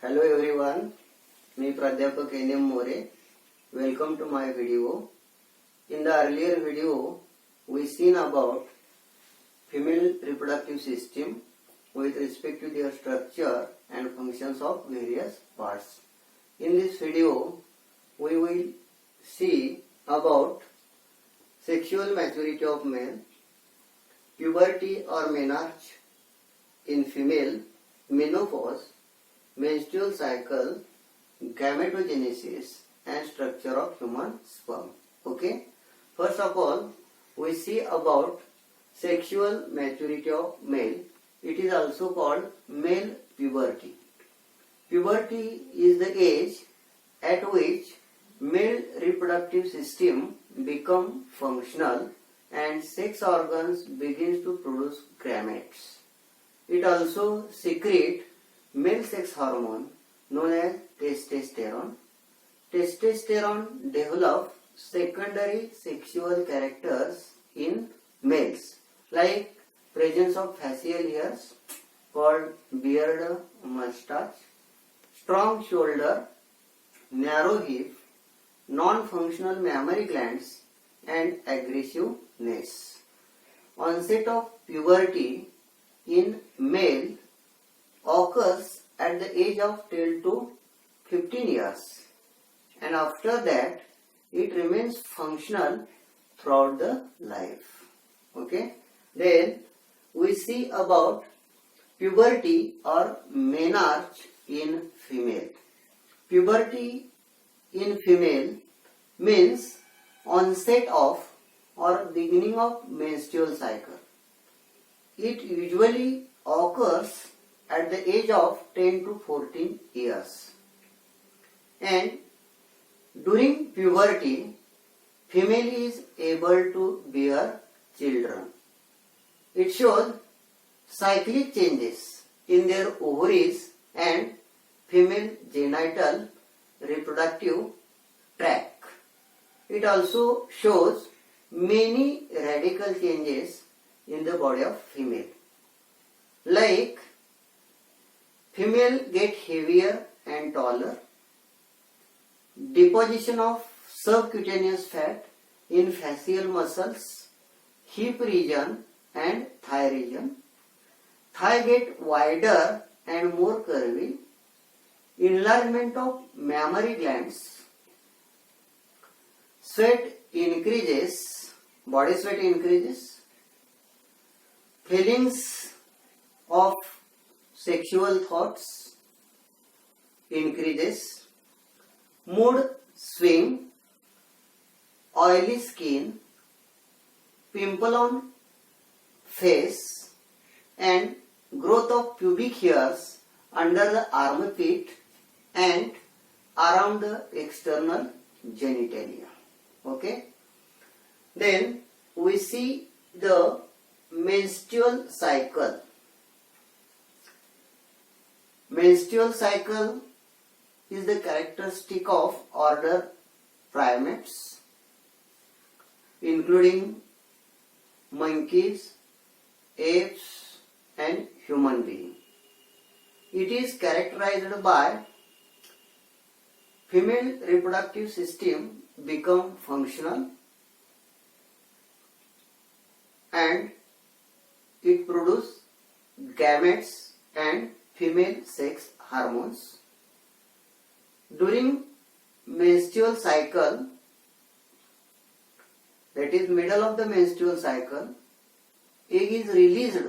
Hello everyone, मी प्राध्यापक NM more. Welcome to my video. In the earlier video, we seen about female reproductive system with respect to their structure and functions of various parts. In this video, we will see about sexual maturity of male, puberty or menarche in female, menopause, menstrual cycle, gametogenesis and structure of human sperm. Okay. First of all, we see about sexual maturity of male. It is also called male puberty. Puberty is the age at which male reproductive system become functional and sex organs begins to produce gametes. It also secrete male sex hormone known as testosterone. Testosterone develop secondary sexual characters in males like presence of facial hairs called beard, mustache, strong shoulder, narrow hip, non-functional mammary glands and aggressiveness. Onset of puberty in male occurs at the age of 10 to 15 years and after that it remains functional throughout the life. Okay. Then we see about puberty or menarche in female. Puberty in female means onset of or beginning of menstrual cycle. It usually occurs at the age of 10 to 14 years. And during puberty, female is able to bear children. It shows cyclic changes in their ovaries and female genital reproductive tract. It also shows many radical changes in the body of female. Like female get heavier and taller, deposition of subcutaneous fat in facial muscles, hip region and thigh region. Thigh get wider and more curvy, enlargement of mammary glands, sweat increases, body sweat increases, feelings of sexual thoughts increases, mood swing, oily skin, pimple on face and growth of pubic hairs under the armpit and around the external genitalia. Okay. Then we see the menstrual cycle. Menstrual cycle is the characteristic of order primates, including monkeys, apes, and human beings. It is characterized by female reproductive system become functional and it produces gametes and female sex hormones. During menstrual cycle, that is middle of the menstrual cycle, egg is released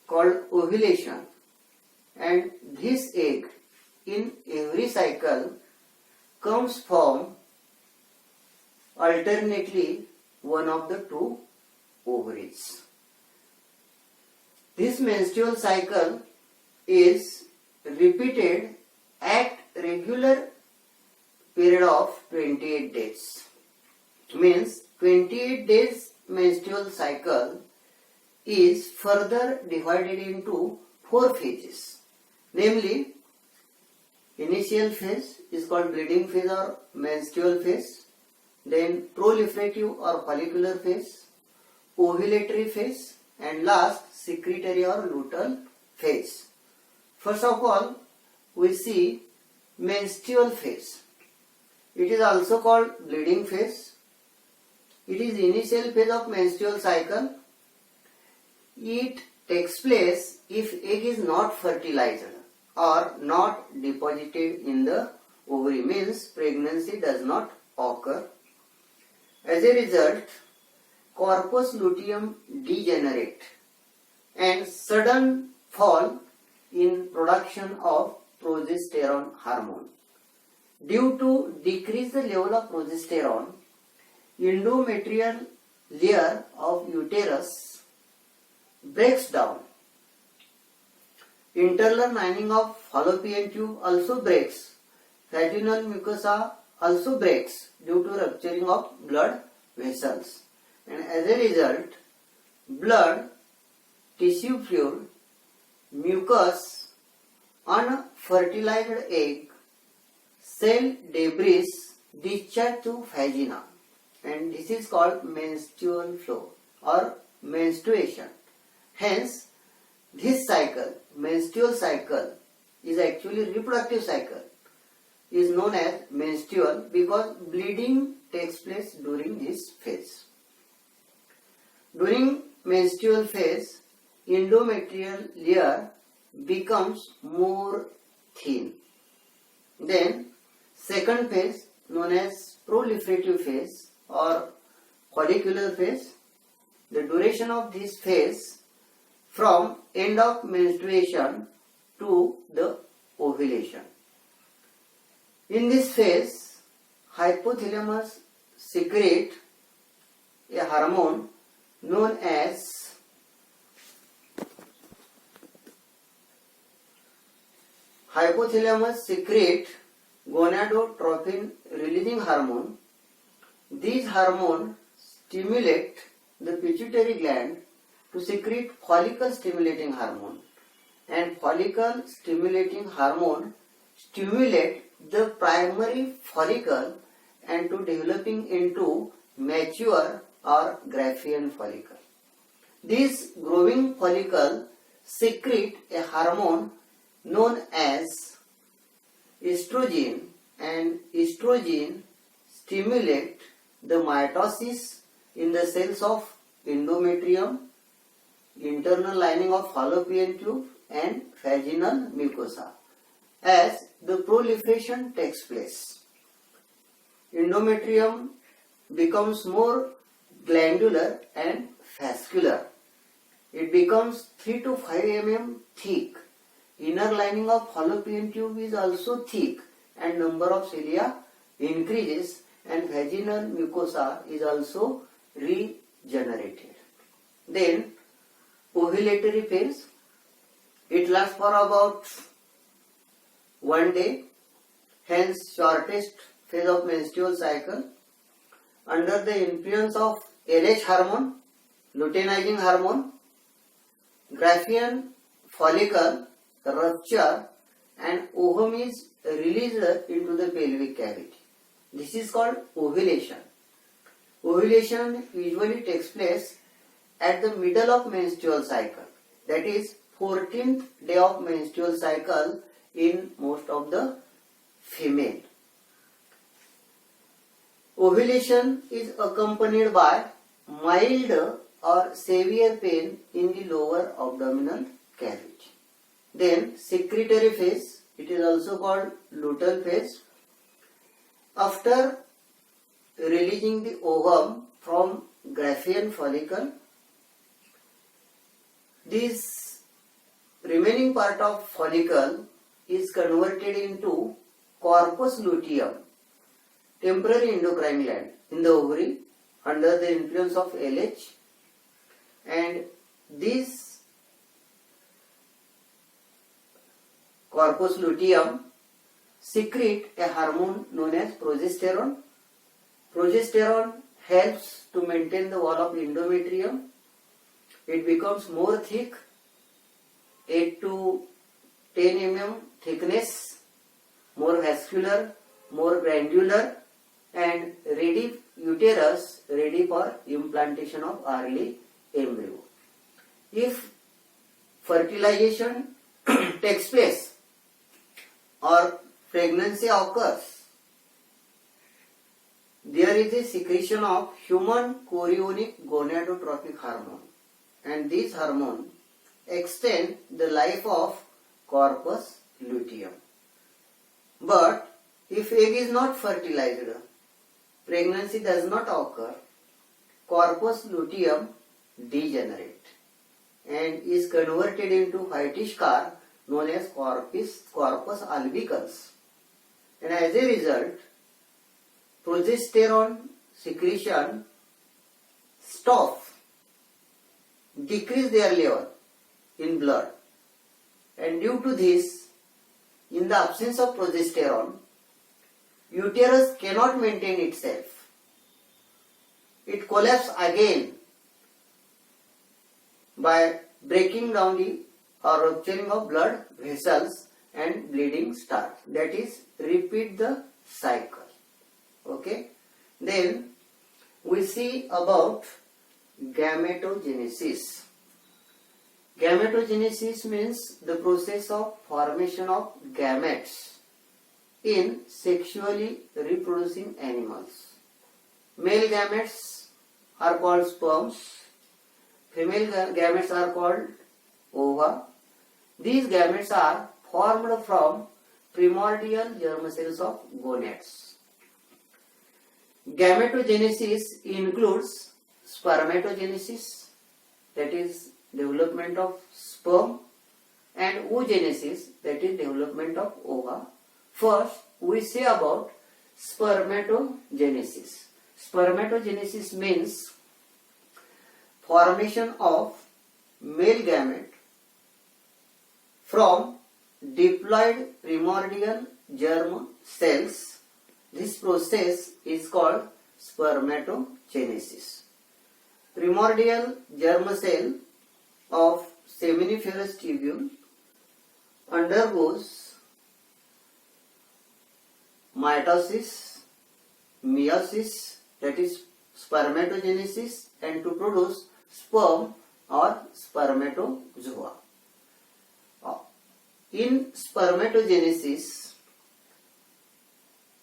called ovulation and this egg in every cycle comes from alternately one of the two ovaries. This menstrual cycle is repeated at regular period of 28 days. Means 28 days menstrual cycle is further divided into 4 phases. Namely, initial phase is called bleeding phase or menstrual phase. Then proliferative or follicular phase, ovulatory phase and last secretory or luteal phase. First of all, we see menstrual phase. It is also called bleeding phase. It is initial phase of menstrual cycle. It takes place if egg is not fertilized or not deposited in the ovary, means pregnancy does not occur. As a result, corpus luteum degenerate and sudden fall in production of progesterone hormone. Due to decrease the level of progesterone, endometrial layer of uterus breaks down. Internal lining of fallopian tube also breaks. Vaginal mucosa also breaks due to rupturing of blood vessels. And as a result, blood, tissue fluid, mucus, unfertilized egg, cell debris discharge to vagina, and this is called menstrual flow or menstruation. Hence, this cycle, menstrual cycle, is actually reproductive cycle, is known as menstrual because bleeding takes place during this phase. During menstrual phase, endometrial layer becomes more thin. Then, second phase, known as proliferative phase or follicular phase, the duration of this phase from end of menstruation to the ovulation. In this phase, hypothalamus secrete a hormone known as gonadotropin releasing hormone. These hormones stimulate the pituitary gland to secrete follicle stimulating hormone, and follicle stimulating hormone stimulate the primary follicle and to developing into mature or Graafian follicle. This growing follicle secrete a hormone known as estrogen, and estrogen stimulate the mitosis in the cells of endometrium, internal lining of fallopian tube and vaginal mucosa. As the proliferation takes place, endometrium becomes more glandular and vascular. It becomes 3 to 5 mm thick. Inner lining of fallopian tube is also thick and number of cilia increases, and vaginal mucosa is also regenerated. Then ovulatory phase, it lasts for about 1 day, hence shortest phase of menstrual cycle. Under the influence of LH hormone, luteinizing hormone, Graafian follicle rupture and ovum is released into the pelvic cavity. This is called ovulation. Ovulation usually takes place at the middle of menstrual cycle, that is 14th day of menstrual cycle in most of the female. Ovulation is accompanied by mild or severe pain in the lower abdominal cavity. Then secretory phase, it is also called luteal phase. After releasing the ovum from Graafian follicle, this remaining part of follicle is converted into corpus luteum, temporary endocrine gland in the ovary under the influence of LH, and this corpus luteum secrete a hormone known as progesterone. Progesterone helps to maintain the wall of endometrium. It becomes more thick, 8 to 10 mm thickness, more vascular, more granular, and ready uterus ready for implantation of early embryo. If fertilization takes place or pregnancy occurs, there is a secretion of human chorionic gonadotrophic hormone, and this hormone extends the life of corpus luteum. But if egg is not fertilized, pregnancy does not occur, corpus luteum degenerate and is converted into whitish car known as corpus albicans, and as a result progesterone secretion stop, decrease their level in blood, and due to this, in the absence of progesterone, uterus cannot maintain itself. It collapses again by breaking down the or rupturing of blood vessels and bleeding starts. That is, repeat the cycle. Okay. Then we see about gametogenesis. Gametogenesis means the process of formation of gametes in sexually reproducing animals. Male gametes are called sperms. Female gametes are called ova. These gametes are formed from primordial germ cells of gonads. Gametogenesis includes spermatogenesis, that is development of sperm, and oogenesis, that is development of ova. First, we say about spermatogenesis. Spermatogenesis means formation of male gamete from diploid primordial germ cells. This process is called spermatogenesis. Primordial germ cell of seminiferous tubule undergoes mitosis, meiosis, that is spermatogenesis, and to produce sperm or spermatozoa. In spermatogenesis,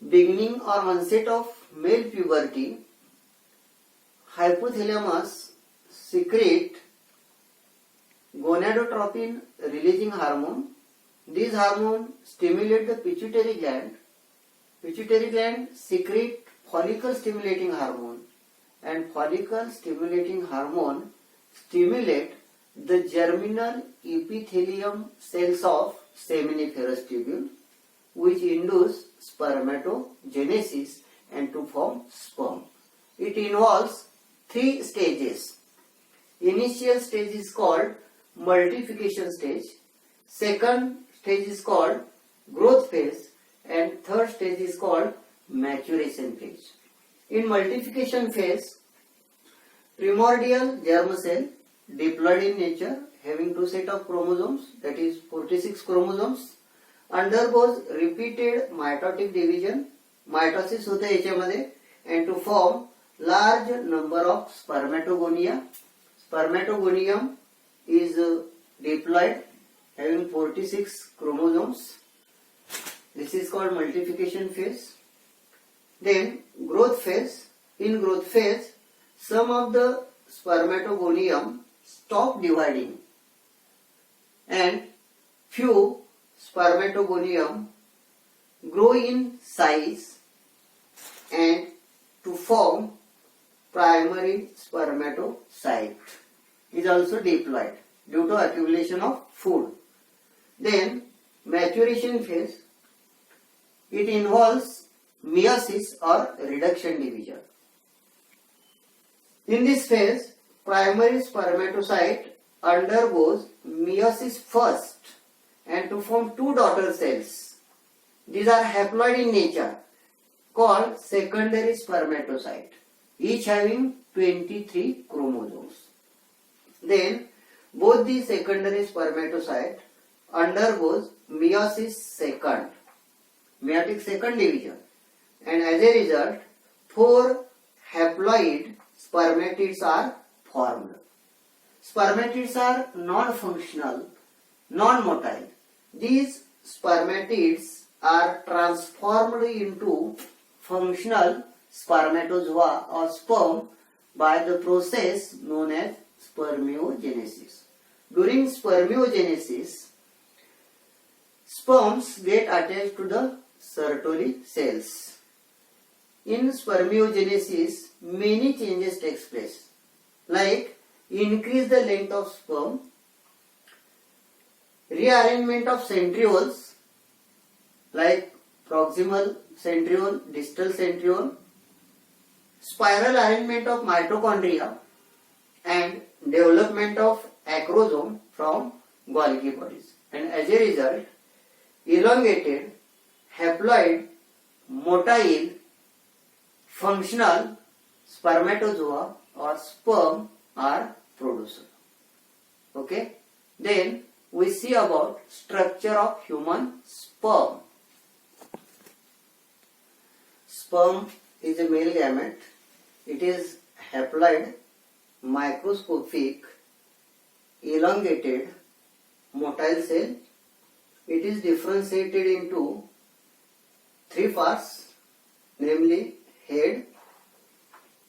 beginning or onset of male puberty, hypothalamus secrete gonadotropin releasing hormone. This hormone stimulates the pituitary gland. Pituitary gland secrete follicle stimulating hormone, and follicle stimulating hormone stimulate the germinal epithelium cells of seminiferous tubule, which induce spermatogenesis and to form sperm. It involves 3 stages. Initial stage is called multiplication stage, second stage is called growth phase, and third stage is called maturation phase. In multiplication phase, primordial germ cell, diploid in nature, having 2 sets of chromosomes, that is 46 chromosomes, undergoes repeated mitotic division, mitosis होते याच्यामध्ये, and to form large number of spermatogonia. Spermatogonium is diploid having 46 chromosomes. This is called multiplication phase. Then growth phase. In growth phase, some of the spermatogonium stop dividing and few spermatogonium grow in size and to form primary spermatocyte. Is also diploid due to accumulation of food. Then maturation phase, it involves meiosis or reduction division. In this phase, primary spermatocyte undergoes meiosis first and to form 2 daughter cells. These are haploid in nature, called secondary spermatocyte, each having 23 chromosomes. Then both the secondary spermatocyte undergoes meiosis second, meiotic second division, and as a result 4 haploid spermatids are formed. Spermatids are non-functional, non-motile. These spermatids are transformed into functional spermatozoa or sperm by the process known as spermiogenesis. During spermiogenesis, sperms get attached to the Sertoli cells. In spermiogenesis, many changes take place, like increase the length of sperm, rearrangement of centrioles, like proximal centriole, distal centriole, spiral arrangement of mitochondria, and development of acrosome from Golgi bodies. And as a result, elongated, haploid, motile, functional spermatozoa or sperm are produced. Okay? Then we see about structure of human sperm. Sperm is a male gamete. It is haploid, microscopic, elongated, motile cell. It is differentiated into three parts, namely head,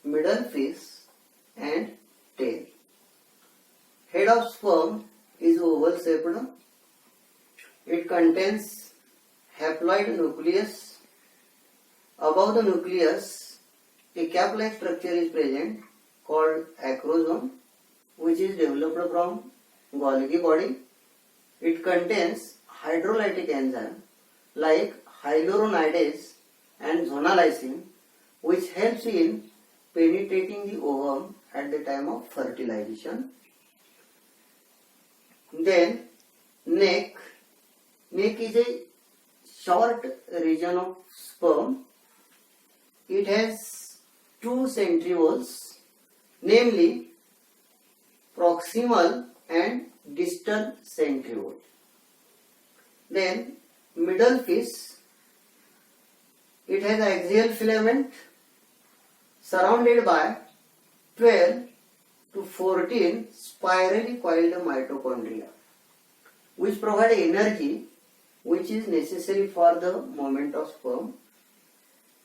middle face and tail. Head of sperm is oval shaped. It contains haploid nucleus. Above the nucleus, a cap-like structure is present called acrosome, which is developed from Golgi body. It contains hydrolytic enzyme like hyaluronidase and zonalysine, which helps in penetrating the ovum at the time of fertilization. Then neck. Neck is a short region of sperm. It has two centrioles, namely proximal and distal centriole. Then middle face. It has axial filament surrounded by 12 to 14 spirally coiled mitochondria, which provide energy which is necessary for the movement of sperm.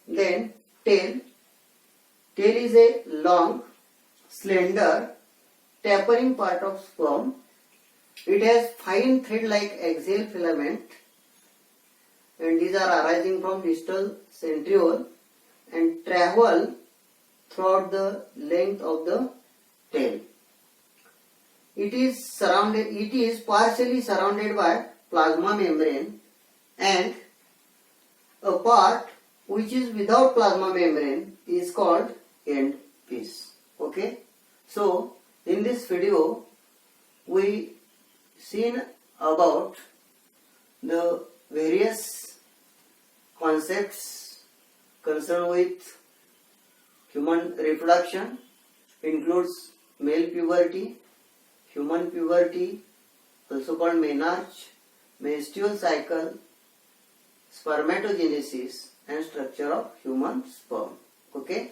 Then tail. Tail is a long, slender, tapering part of sperm. It has fine thread-like axial filament, and these are arising from distal centriole and travel throughout the length of the tail. It is partially surrounded by plasma membrane, and a part which is without plasma membrane is called end piece. Okay, so in this video we seen about the various concepts concerned with human reproduction. Includes male puberty, human puberty, also called menarche, menstrual cycle, spermatogenesis and structure of human sperm. Okay.